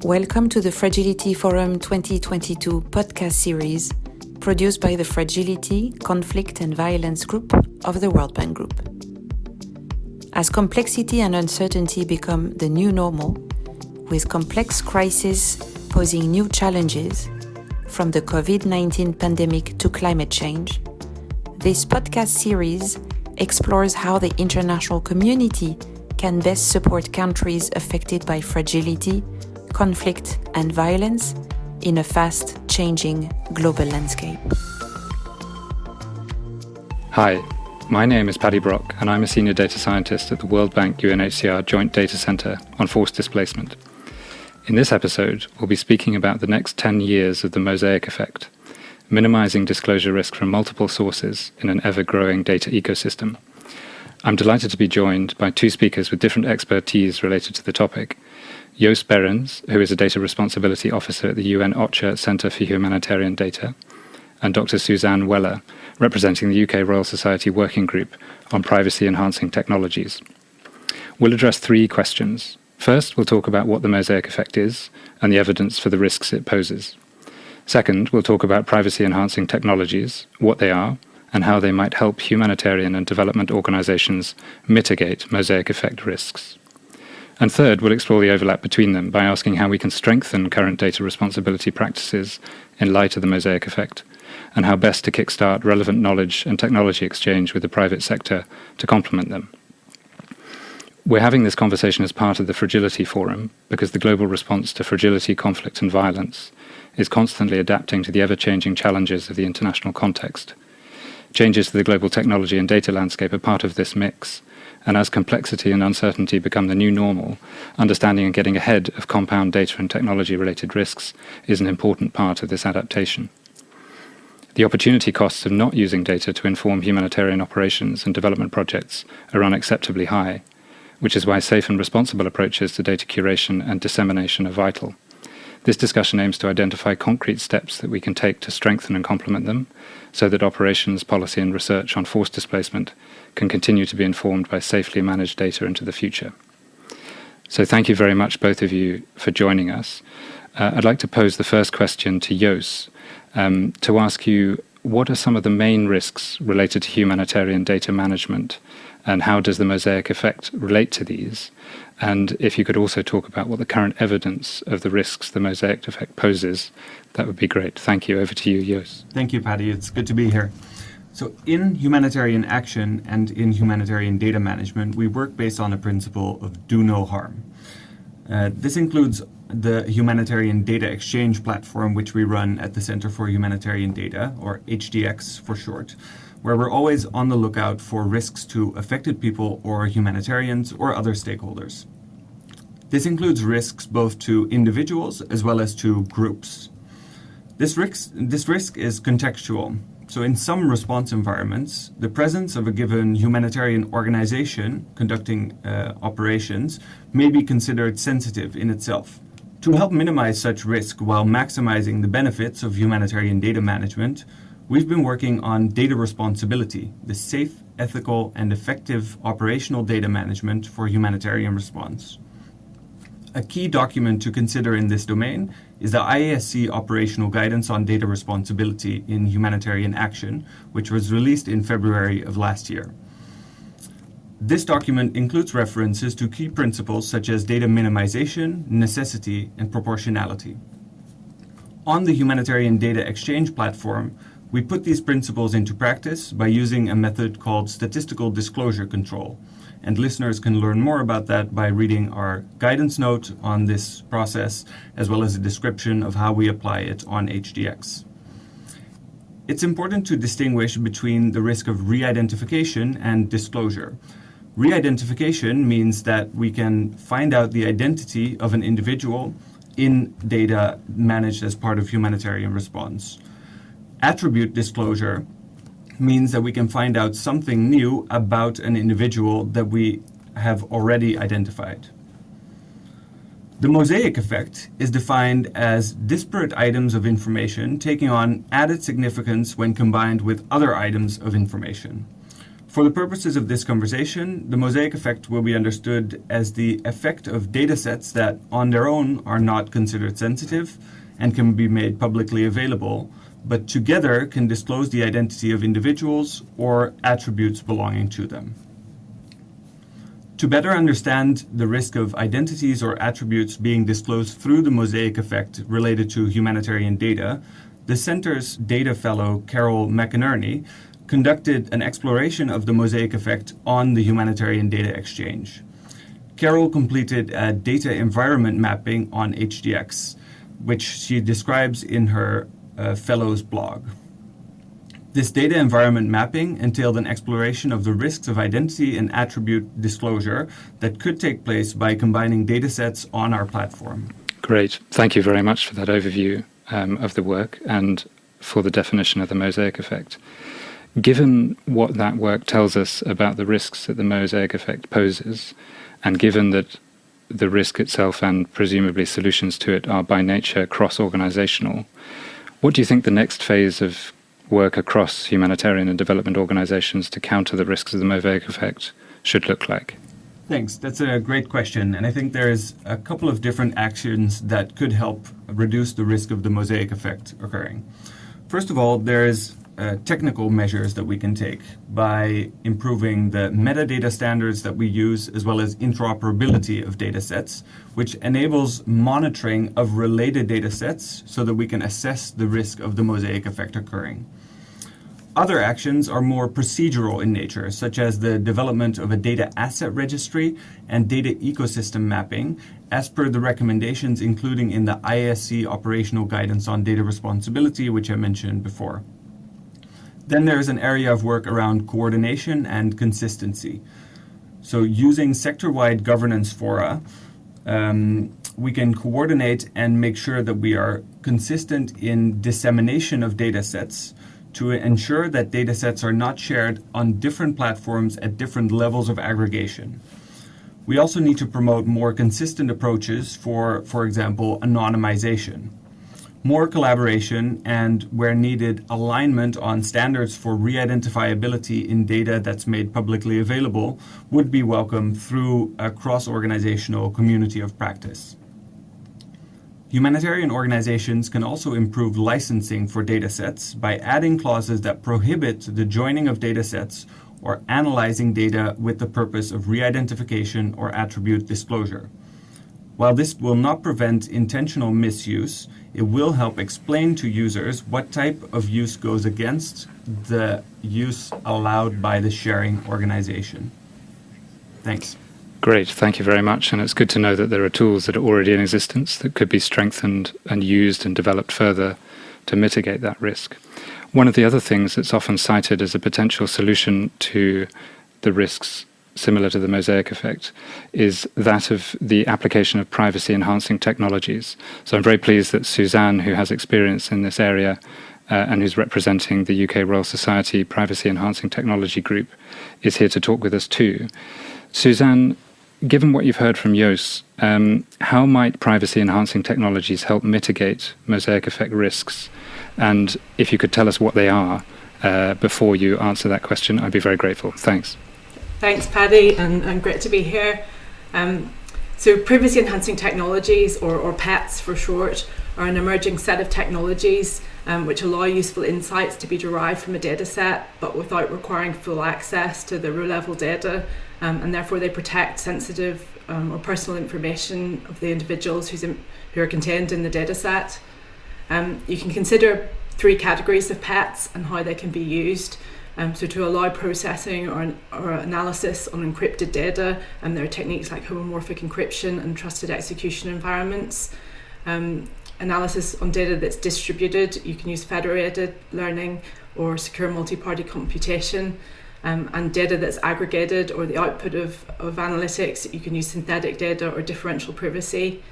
Welcome to the Fragility Forum 2022 podcast series produced by the Fragility, Conflict and Violence Group of the World Bank Group. As complexity and uncertainty become the new normal, with complex crises posing new challenges, from the COVID-19 pandemic to climate change, this podcast series explores how the international community can best support countries affected by fragility, conflict and violence in a fast-changing global landscape. Hi, my name is Paddy Brock and I'm a senior data scientist at the World Bank UNHCR Joint Data Centre on Forced Displacement. In this episode, we'll be speaking about the next 10 years of the Mosaic Effect, minimising disclosure risk from multiple sources in an ever-growing data ecosystem. I'm delighted to be joined by two speakers with different expertise related to the topic. Joost Berends, who is a Data Responsibility Officer at the UNHCR Centre for Humanitarian Data, and Dr. Suzanne Weller, representing the UK Royal Society Working Group on Privacy-Enhancing Technologies. We'll address three questions. First, we'll talk about what the Mosaic Effect is and the evidence for the risks it poses. Second, we'll talk about privacy-enhancing technologies, what they are, and how they might help humanitarian and development organisations mitigate Mosaic Effect risks. And third, we'll explore the overlap between them by asking how we can strengthen current data responsibility practices in light of the Mosaic Effect, and how best to kickstart relevant knowledge and technology exchange with the private sector to complement them. We're having this conversation as part of the Fragility Forum because the global response to fragility, conflict and violence is constantly adapting to the ever-changing challenges of the international context. Changes to the global technology and data landscape are part of this mix, and as complexity and uncertainty become the new normal, understanding and getting ahead of compound data and technology-related risks is an important part of this adaptation. The opportunity costs of not using data to inform humanitarian operations and development projects are unacceptably high, which is why safe and responsible approaches to data curation and dissemination are vital. This discussion aims to identify concrete steps that we can take to strengthen and complement them, so that operations, policy and research on forced displacement can continue to be informed by safely managed data into the future. So thank you very much, both of you, for joining us. I'd like to pose the first question to Joost, to ask you, what are some of the main risks related to humanitarian data management, and how does the Mosaic Effect relate to these? And if you could also talk about what the current evidence of the risks the Mosaic Effect poses, that would be great. Thank you. Over to you, Joost. Thank you, Paddy. It's good to be here. So in humanitarian action and in humanitarian data management, we work based on a principle of do no harm. This includes the Humanitarian Data Exchange platform, which we run at the Center for Humanitarian Data, or HDX for short, where we're always on the lookout for risks to affected people or humanitarians or other stakeholders. This includes risks both to individuals as well as to groups. This risk is contextual. So in some response environments, the presence of a given humanitarian organization conducting operations may be considered sensitive in itself. To help minimize such risk while maximizing the benefits of humanitarian data management, we've been working on data responsibility, the safe, ethical, and effective operational data management for humanitarian response. A key document to consider in this domain is the Iasc Operational Guidance on Data Responsibility in Humanitarian Action, which was released in February of last year. This document includes references to key principles such as data minimization, necessity, and proportionality. On the Humanitarian Data Exchange platform, we put these principles into practice by using a method called statistical disclosure control, and listeners can learn more about that by reading our guidance note on this process, as well as a description of how we apply it on HDX. It's important to distinguish between the risk of re-identification and disclosure. Re-identification means that we can find out the identity of an individual in data managed as part of humanitarian response. Attribute disclosure means that we can find out something new about an individual that we have already identified. The Mosaic Effect is defined as disparate items of information taking on added significance when combined with other items of information. For the purposes of this conversation, the Mosaic effect will be understood as the effect of datasets that on their own are not considered sensitive and can be made publicly available, but together can disclose the identity of individuals or attributes belonging to them. To better understand the risk of identities or attributes being disclosed through the Mosaic effect related to humanitarian data, the Center's data fellow Carol McInerney conducted an exploration of the Mosaic effect on the Humanitarian Data Exchange. Carol completed a data environment mapping on HDX, which she describes in her Fellows blog. This data environment mapping entailed an exploration of the risks of identity and attribute disclosure that could take place by combining datasets on our platform. Great. Thank you very much for that overview of the work and for the definition of the Mosaic effect. Given what that work tells us about the risks that the Mosaic effect poses, and given that the risk itself and presumably solutions to it are by nature cross-organizational, what do you think the next phase of work across humanitarian and development organizations to counter the risks of the Mosaic effect should look like? Thanks. That's a great question. And I think there's a couple of different actions that could help reduce the risk of the Mosaic effect occurring. First of all, there's technical measures that we can take by improving the metadata standards that we use, as well as interoperability of data sets, which enables monitoring of related data sets so that we can assess the risk of the Mosaic effect occurring. Other actions are more procedural in nature, such as the development of a data asset registry and data ecosystem mapping, as per the recommendations including in the Iasc operational guidance on data responsibility, which I mentioned before. Then there is an area of work around coordination and consistency. So using sector-wide governance fora, we can coordinate and make sure that we are consistent in dissemination of data sets to ensure that data sets are not shared on different platforms at different levels of aggregation. We also need to promote more consistent approaches for example, anonymization. More collaboration and, where needed, alignment on standards for re-identifiability in data that's made publicly available would be welcome through a cross-organizational community of practice. Humanitarian organizations can also improve licensing for datasets by adding clauses that prohibit the joining of datasets or analyzing data with the purpose of re-identification or attribute disclosure. While this will not prevent intentional misuse, it will help explain to users what type of use goes against the use allowed by the sharing organization. Thanks. Great, thank you very much. And it's good to know that there are tools that are already in existence that could be strengthened and used and developed further to mitigate that risk. One of the other things that's often cited as a potential solution to the risks similar to the Mosaic effect is that of the application of privacy-enhancing technologies. So I'm very pleased that Suzanne, who has experience in this area and who's representing the UK Royal Society Privacy-Enhancing Technology Group, is here to talk with us too. Suzanne, given what you've heard from Jos, how might privacy-enhancing technologies help mitigate Mosaic effect risks? And if you could tell us what they are before you answer that question, I'd be very grateful. Thanks. Thanks, Paddy, and great to be here. So privacy-enhancing technologies, or PETs for short, are an emerging set of technologies which allow useful insights to be derived from a data set, but without requiring full access to the row-level data, and therefore they protect sensitive or personal information of the individuals who are contained in the data set. You can consider three categories of PETs and how they can be used. So to allow processing or analysis on encrypted data, there are techniques like homomorphic encryption and trusted execution environments. Analysis on data that's distributed, you can use federated learning or secure multi-party computation. And data that's aggregated or the output of analytics, you can use synthetic data or differential privacy.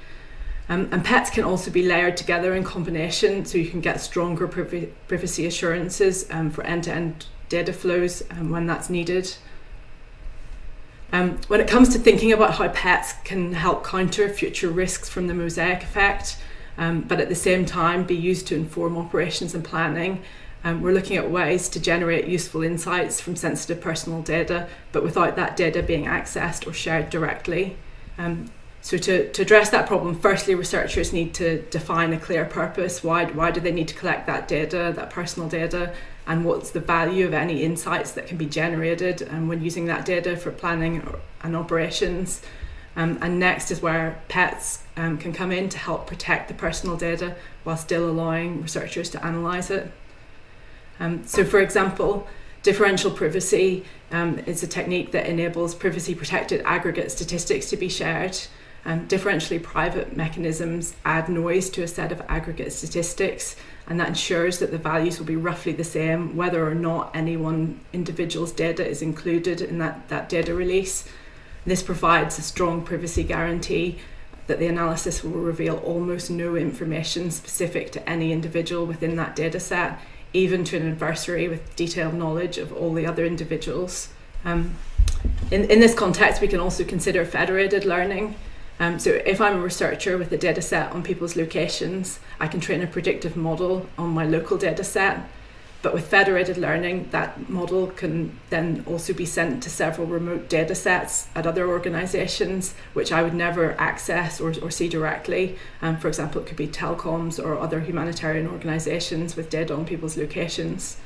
And PETs can also be layered together in combination, so you can get stronger privacy assurances for end-to-end data flows when that's needed. When it comes to thinking about how PETs can help counter future risks from the Mosaic effect, but at the same time be used to inform operations and planning, We're looking at ways to generate useful insights from sensitive personal data, but without that data being accessed or shared directly. So to address that problem, firstly, researchers need to define a clear purpose. Why do they need to collect that data, that personal data, and what's the value of any insights that can be generated when using that data for planning and operations. And next is where pets can come in to help protect the personal data while still allowing researchers to analyse it. So for example, differential privacy is a technique that enables privacy-protected aggregate statistics to be shared. Differentially private mechanisms add noise to a set of aggregate statistics, and that ensures that the values will be roughly the same whether or not any one individual's data is included in that data release. This provides a strong privacy guarantee that the analysis will reveal almost no information specific to any individual within that data set, even to an adversary with detailed knowledge of all the other individuals. In this context, we can also consider federated learning. So if I'm a researcher with a data set on people's locations, I can train a predictive model on my local data set. But with federated learning, that model can then also be sent to several remote data sets at other organisations, which I would never access or see directly. For example, it could be telecoms or other humanitarian organisations with data on people's locations.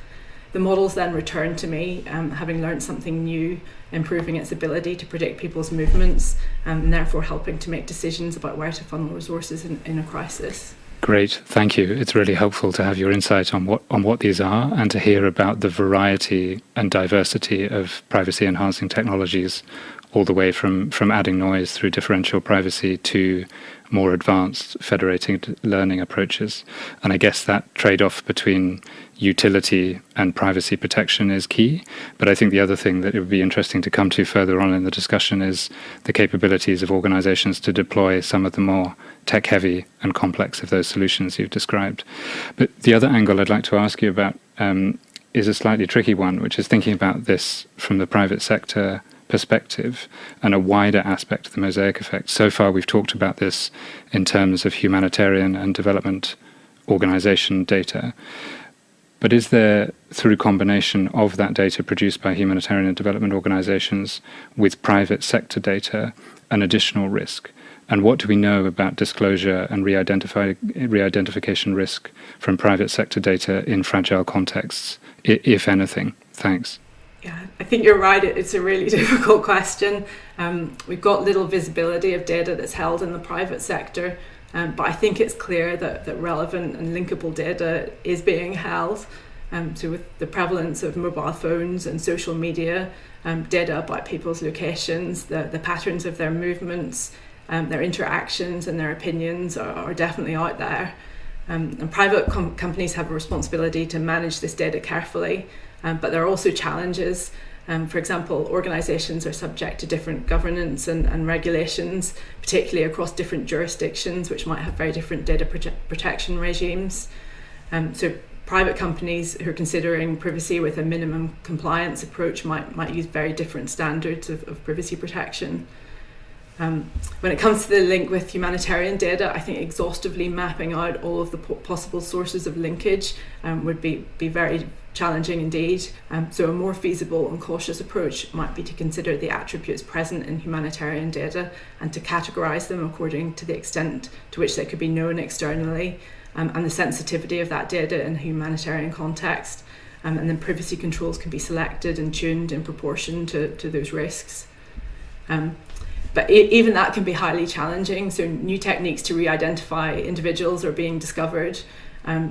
The model's then returned to me, having learned something new, improving its ability to predict people's movements, and therefore helping to make decisions about where to funnel resources in a crisis. Great, thank you. It's really helpful to have your insight on what these are and to hear about the variety and diversity of privacy-enhancing technologies, all the way from adding noise through differential privacy to more advanced federated learning approaches. And I guess that trade-off between utility and privacy protection is key. But I think the other thing that it would be interesting to come to further on in the discussion is the capabilities of organizations to deploy some of the more tech-heavy and complex of those solutions you've described. But the other angle I'd like to ask you about is a slightly tricky one, which is thinking about this from the private sector perspective and a wider aspect of the Mosaic Effect. So far we've talked about this in terms of humanitarian and development organization data. But is there, through combination of that data produced by humanitarian and development organizations with private sector data, an additional risk? And what do we know about disclosure and re-identification risk from private sector data in fragile contexts, if anything? Thanks. Yeah, I think you're right. It's a really difficult question. We've got little visibility of data that's held in the private sector, but I think it's clear that relevant and linkable data is being held. So with the prevalence of mobile phones and social media, data about people's locations, the patterns of their movements, their interactions and their opinions are definitely out there. And private companies have a responsibility to manage this data carefully. But there are also challenges. For example, organisations are subject to different governance and regulations, particularly across different jurisdictions, which might have very different data protection regimes. So private companies who are considering privacy with a minimum compliance approach might use very different standards of privacy protection. When it comes to the link with humanitarian data, I think exhaustively mapping out all of the possible sources of linkage would be very challenging indeed. So a more feasible and cautious approach might be to consider the attributes present in humanitarian data and to categorise them according to the extent to which they could be known externally and the sensitivity of that data in a humanitarian context. And then privacy controls can be selected and tuned in proportion to those risks. But even that can be highly challenging. So new techniques to re-identify individuals are being discovered.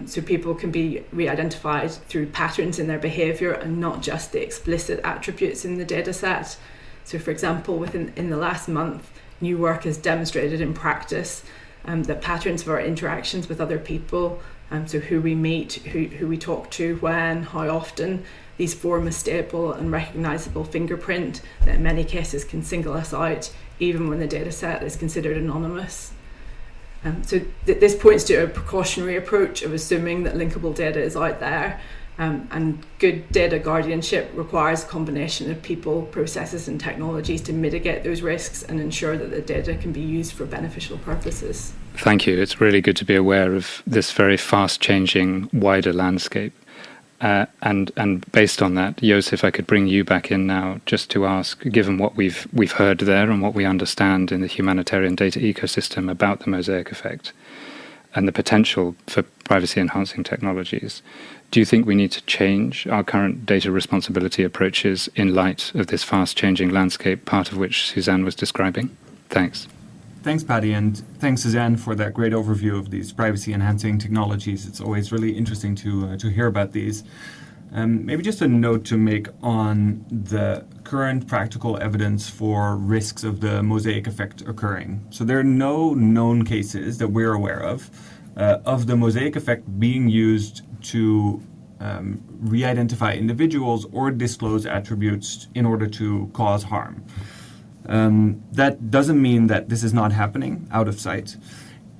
So people can be re-identified through patterns in their behaviour and not just the explicit attributes in the data set. So for example, in the last month, new work has demonstrated in practice that patterns of our interactions with other people, so who we meet, who we talk to, when, how often, these form a stable and recognisable fingerprint that in many cases can single us out, even when the data set is considered anonymous. So this points to a precautionary approach of assuming that linkable data is out there, and good data guardianship requires a combination of people, processes and technologies to mitigate those risks and ensure that the data can be used for beneficial purposes. Thank you. It's really good to be aware of this very fast-changing, wider landscape. And based on that, Jos, if I could bring you back in now, just to ask, given what we've heard there and what we understand in the humanitarian data ecosystem about the Mosaic Effect and the potential for privacy-enhancing technologies, do you think we need to change our current data responsibility approaches in light of this fast-changing landscape, part of which Suzanne was describing? Thanks. Thanks, Paddy, and thanks, Suzanne, for that great overview of these privacy-enhancing technologies. It's always really interesting to hear about these. Maybe just a note to make on the current practical evidence for risks of the Mosaic Effect occurring. So there are no known cases that we're aware of the Mosaic Effect being used to re-identify individuals or disclose attributes in order to cause harm. That doesn't mean that this is not happening out of sight.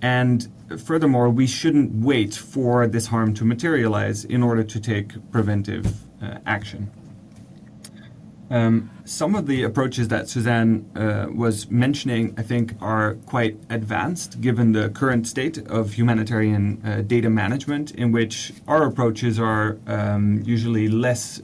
And furthermore, we shouldn't wait for this harm to materialize in order to take preventive action. Some of the approaches that Suzanne was mentioning, I think, are quite advanced given the current state of humanitarian data management, in which our approaches are usually less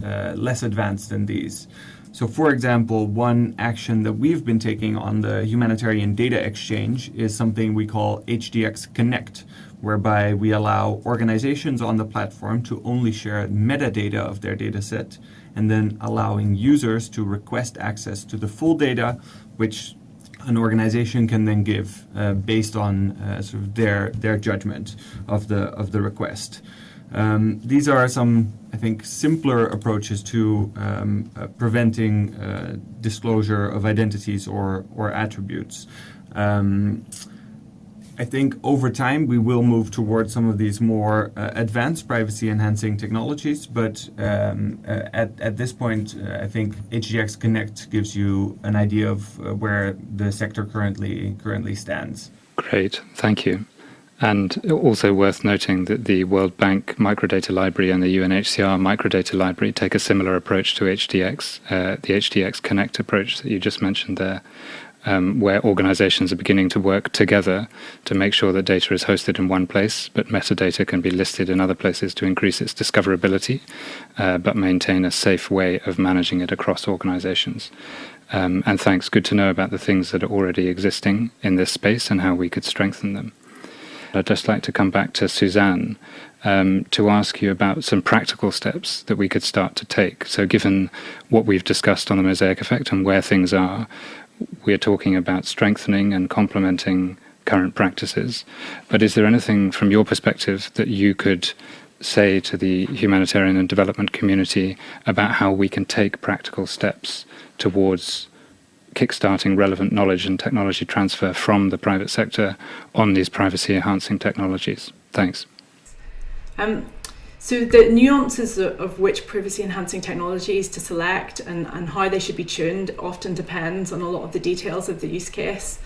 advanced than these. So, for example, one action that we've been taking on the humanitarian data exchange is something we call HDX Connect, whereby we allow organizations on the platform to only share metadata of their data set, and then allowing users to request access to the full data, which an organization can then give based on sort of their judgment of the request. These are some, I think, simpler approaches to preventing disclosure of identities or attributes. I think over time we will move towards some of these more advanced privacy-enhancing technologies, but at this point, I think HDX Connect gives you an idea of where the sector currently stands. Great, thank you. And also worth noting that the World Bank Microdata Library and the UNHCR Microdata Library take a similar approach to HDX, the HDX Connect approach that you just mentioned there, where organizations are beginning to work together to make sure that data is hosted in one place, but metadata can be listed in other places to increase its discoverability, but maintain a safe way of managing it across organizations. And thanks, good to know about the things that are already existing in this space and how we could strengthen them. I'd just like to come back to Suzanne to ask you about some practical steps that we could start to take. So given what we've discussed on the Mosaic Effect and where things are, we're talking about strengthening and complementing current practices. But is there anything from your perspective that you could say to the humanitarian and development community about how we can take practical steps towards kickstarting relevant knowledge and technology transfer from the private sector on these privacy-enhancing technologies? Thanks. So the nuances of which privacy-enhancing technologies to select and how they should be tuned often depends on a lot of the details of the use case.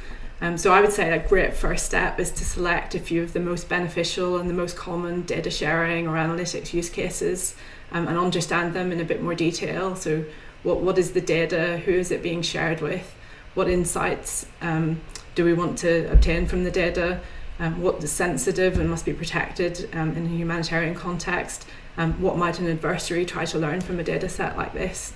So I would say a great first step is to select a few of the most beneficial and the most common data sharing or analytics use cases and understand them in a bit more detail. So what is the data? Who is it being shared with? What insights do we want to obtain from the data? What is sensitive and must be protected in a humanitarian context? What might an adversary try to learn from a data set like this?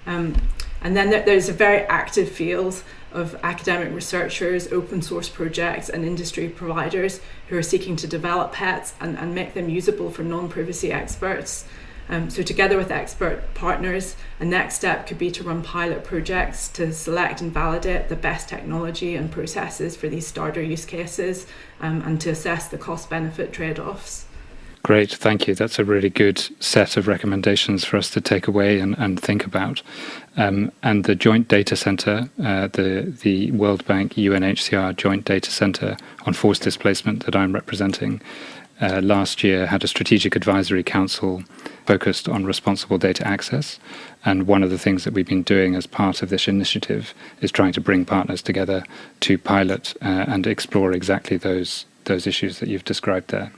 And then there's a very active field of academic researchers, open source projects and industry providers who are seeking to develop PETs and make them usable for non-privacy experts. So together with expert partners, a next step could be to run pilot projects to select and validate the best technology and processes for these starter use cases and to assess the cost-benefit trade-offs. Great, thank you. That's a really good set of recommendations for us to take away and think about. And the Joint Data Center, the World Bank UNHCR Joint Data Center on Forced Displacement that I'm representing, last year had a strategic advisory council focused on responsible data access. And one of the things that we've been doing as part of this initiative is trying to bring partners together to pilot and explore exactly those issues that you've described there.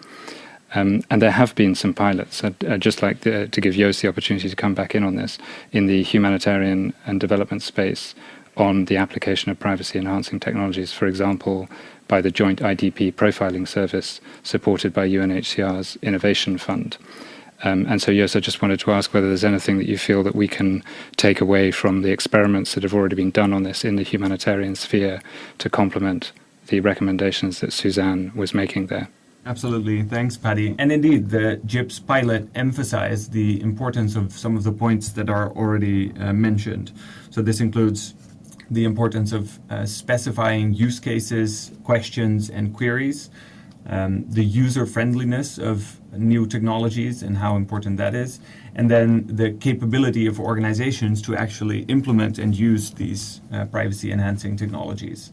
And there have been some pilots. I'd just like to give Jos the opportunity to come back in on this in the humanitarian and development space on the application of privacy-enhancing technologies, for example, by the Joint IDP Profiling Service supported by UNHCR's Innovation Fund. And so, Jos, I just wanted to ask whether there's anything that you feel that we can take away from the experiments that have already been done on this in the humanitarian sphere to complement the recommendations that Suzanne was making there. Absolutely. Thanks, Paddy. And indeed, the GIPS pilot emphasized the importance of some of the points that are already mentioned. So this includes the importance of specifying use cases, questions, and queries, the user-friendliness of new technologies and how important that is, and then the capability of organizations to actually implement and use these privacy-enhancing technologies.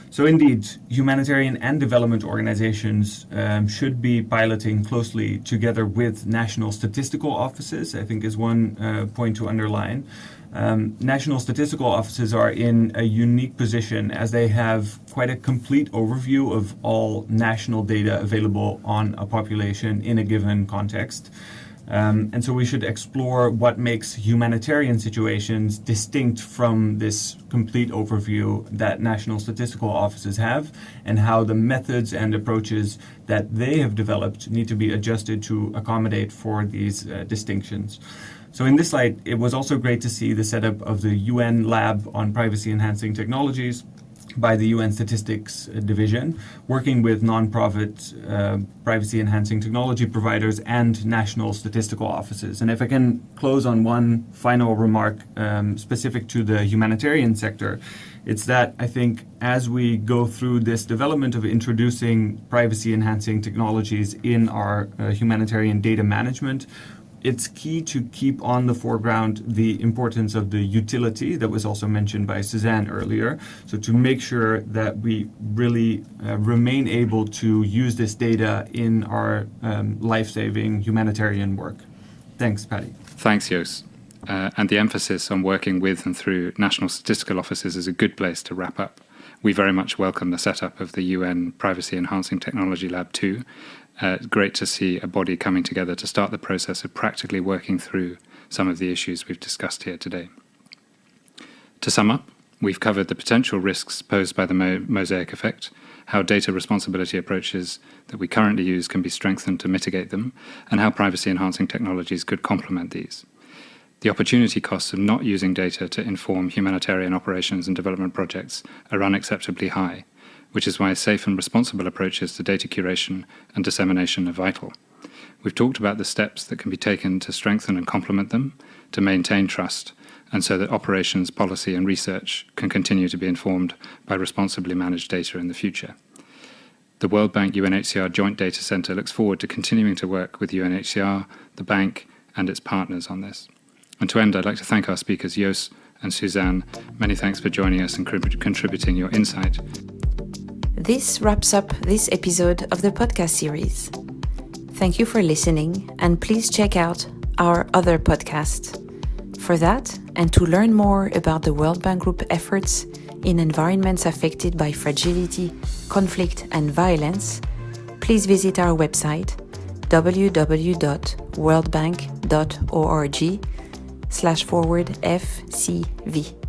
So indeed, humanitarian and development organizations should be piloting closely together with national statistical offices, I think is one point to underline. National statistical offices are in a unique position as they have quite a complete overview of all national data available on a population in a given context. And so we should explore what makes humanitarian situations distinct from this complete overview that national statistical offices have, and how the methods and approaches that they have developed need to be adjusted to accommodate for these distinctions. So in this light, it was also great to see the setup of the UN Lab on Privacy Enhancing Technologies by the UN Statistics Division, working with non-profit privacy enhancing technology providers and national statistical offices. And if I can close on one final remark specific to the humanitarian sector, it's that I think as we go through this development of introducing privacy enhancing technologies in our humanitarian data management, it's key to keep on the foreground the importance of the utility that was also mentioned by Suzanne earlier. So to make sure that we really remain able to use this data in our life-saving humanitarian work. Thanks, Paddy. Thanks, Jos. And the emphasis on working with and through national statistical offices is a good place to wrap up. We very much welcome the setup of the UN Privacy Enhancing Technology Lab 2. It's great to see a body coming together to start the process of practically working through some of the issues we've discussed here today. To sum up, we've covered the potential risks posed by the Mosaic Effect, how data responsibility approaches that we currently use can be strengthened to mitigate them, and how privacy-enhancing technologies could complement these. The opportunity costs of not using data to inform humanitarian operations and development projects are unacceptably high, which is why safe and responsible approaches to data curation and dissemination are vital. We've talked about the steps that can be taken to strengthen and complement them, to maintain trust, and so that operations, policy, and research can continue to be informed by responsibly managed data in the future. The World Bank UNHCR Joint Data Centre looks forward to continuing to work with UNHCR, the bank, and its partners on this. And to end, I'd like to thank our speakers, Jos and Suzanne. Many thanks for joining us and contributing your insight. This wraps up this episode of the podcast series. Thank you for listening, and please check out our other podcasts. For that, and to learn more about the World Bank Group efforts in environments affected by fragility, conflict, and violence, please visit our website www.worldbank.org/FCV.